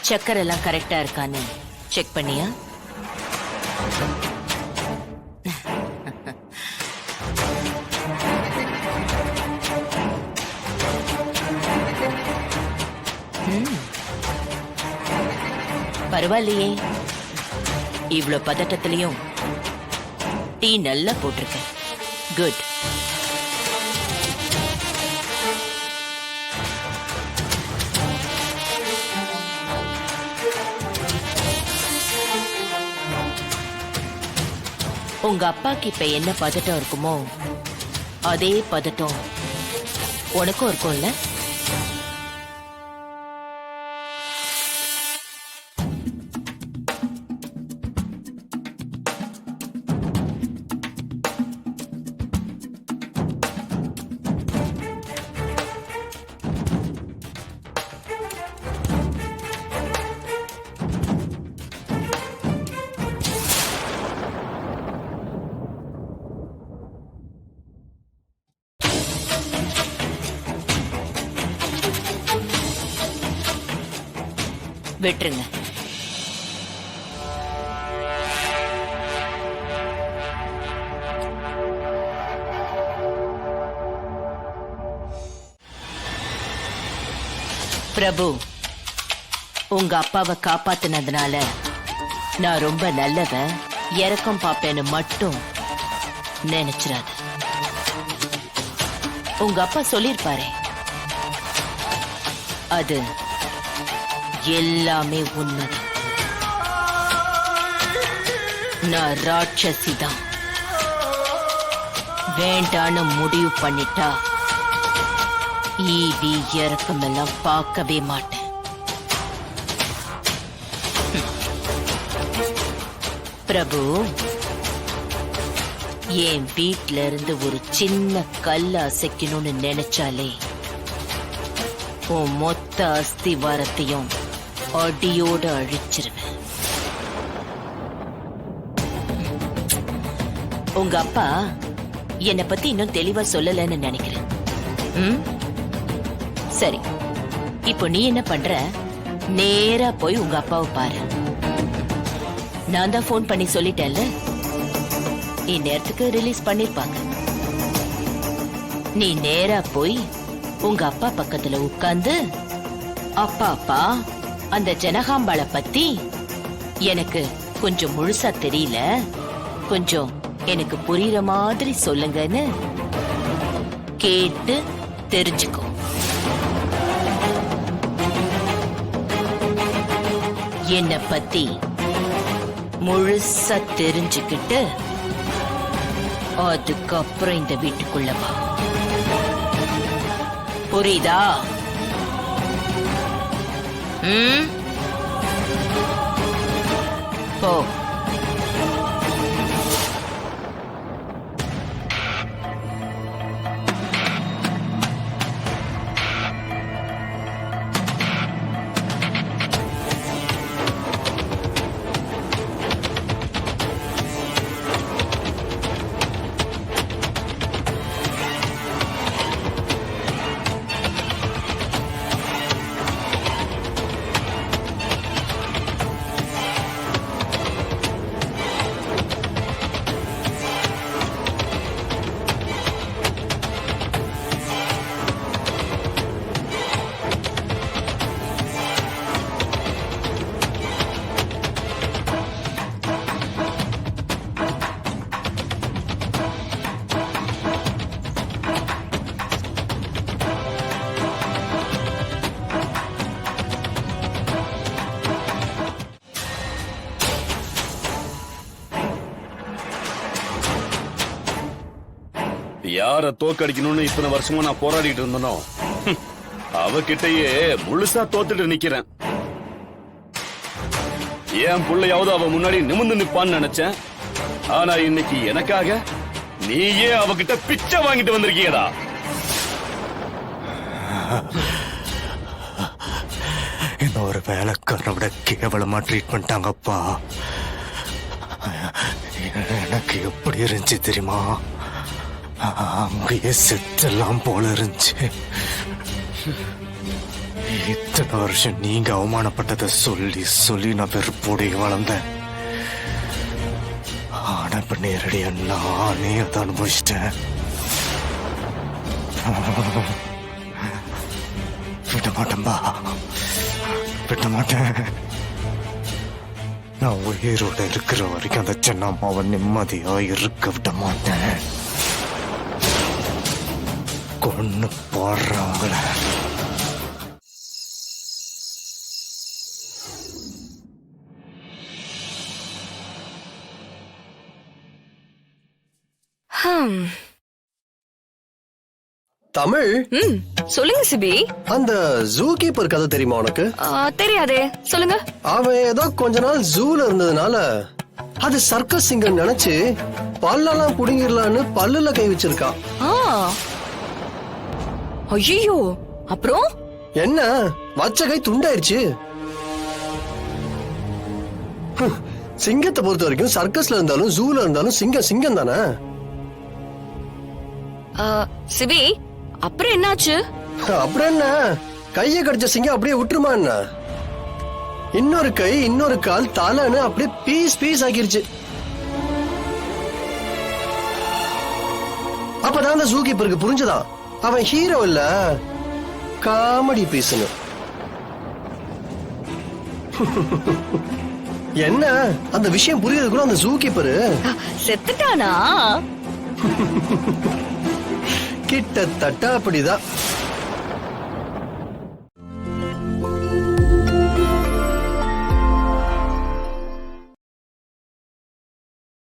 சக்கரை எல்லாம் கரெக்டா இருக்கான்னு செக் பண்ணியா? பரவாயில்லையே, இவ்ளோ பதட்டத்திலையும் டீ நல்லா போட்டிருக்க. குட். உங்க அப்பாக்கு இப்ப என்ன பதட்டம் இருக்குமோ அதே பதட்டம் உனக்கும் இருக்கும்ல? விட்டுருங்க. பிரபு, உங்க அப்பாவை காப்பாத்தினதுனால நான் ரொம்ப நல்லவன், இறக்கம் பாப்பேன்னு மட்டும் நினைச்சிடாத. உங்க அப்பா சொல்லிருப்பாரே, அது எல்லாமே உண்மைதான். நான் ராட்சசிதான். வேண்டான்னு முடிவு பண்ணிட்டா ஈவி இறக்கம் எல்லாம் பார்க்கவே மாட்டேன். பிரபு, என் வீட்ல இருந்து ஒரு சின்ன கல் அசைக்கணும்னு நினைச்சாலே உன் மொத்த அஸ்திவாரத்தையும் அடியோட அழிச்சிருவேன். உங்க அப்பா என்னை பத்தி இன்னும் தெளிவா சொல்லலன்னு நினைக்கிறேன். சரி, இப்போ நீ என்ன பண்ற? நேரா போய் உங்க அப்பாவை பாரு. நான் தான் போன் பண்ணி சொல்லிட்டேன்ல, இந்நேரத்துக்கு ரிலீஸ் பண்ணிருப்பாங்க. நீ நேரா போய் உங்க அப்பா பக்கத்துல உட்கார்ந்து, அப்பா அந்த ஜனகாம்பாளை பத்தி எனக்கு கொஞ்சம் முழுசா தெரியல, கொஞ்சம் எனக்கு புரியுற மாதிரி சொல்லுங்கன்னு கேட்டு தெரிஞ்சுக்கோ. என்ன பத்தி முழுசா தெரிஞ்சுக்கிட்டு அதுக்கப்புறம் இந்த வீட்டுக்குள்ள வா. புரியுதா? போ. யார தோக்கடிக்கணும்னு இத்தனை வருஷமா நான் போராடிட்டு இருந்தனோ, அவகிட்டயே முழுசா தோத்துட்டு நிக்கிறேன். என் புள்ளையாவது அவ முன்னாடி நிமிர்ந்து நிப்பான்னு நினைச்சேன். ஆனா இன்னைக்கு எனக்காக நீயே அவகிட்ட பிச்சை வாங்கிட்டு வந்திருக்கீங்கடா. இன்னொரு வேலைக்காரனை விட கேவலமா ட்ரீட் பண்ணிட்டாங்கப்பா. எனக்கு எப்படி இருந்துச்சு தெரியுமா? அங்கேயே செத்தெல்லாம் போல இருந்துச்சு. இத்தனை வருஷம் நீங்க அவமானப்பட்டதை சொல்லி சொல்லி நான் வெறுப்போடி வளர்ந்தேன். ஆனா இப்ப நேரடியா நானே அதை அனுபவிச்சிட்டேன். விட மாட்டேன்பா, விட மாட்டேன். நான் உயிரோட இருக்கிற வரைக்கும் அந்த சின்னம்மாவை நிம்மதியா இருக்க விட மாட்டேன். கொன்னு போடுறவங்கள. தமிழ், சொல்லுங்க சிபி. அந்த ஜூ கீப்பர் கதை தெரியுமா உனக்கு? தெரியாதே, சொல்லுங்க. அவன் ஏதோ கொஞ்ச நாள் ஜூல இருந்ததுனால அது சர்க்கஸ் சிங்கர் நினைச்சு பல்லெல்லாம் புடுங்கிடலான்னு பல்லுல கை வச்சிருக்கான். ஐயோ, அப்புறம் என்ன வச்ச கை துண்டாயிருச்சு. சிங்கத்தை பொறுத்த வரைக்கும் சர்க்கஸ்ல இருந்தாலும் ஜூல இருந்தாலும் சிங்கம் சிங்கம் தானே. சிபி, அப்புறம் என்னாச்சு? அப்புறம் என்ன, கையை கடிச்ச சிங்கம் அப்படியே விட்டுருமா என்ன? இன்னொரு கை இன்னொரு கால் தலைன்னு அப்படியே பீஸ் பீஸ் ஆக்கிருச்சு. அப்பதான் அந்த ஜூ கீப்பருக்கு புரிஞ்சுதான் அவன் ஹீரோ இல்ல, காமெடி பீஸ்னு. என்ன அந்த விஷயம் புரியுது கூட அந்த ஜூ கீப்பரு செத்துட்டானா? கிட்டத்தட்ட அப்படிதான்.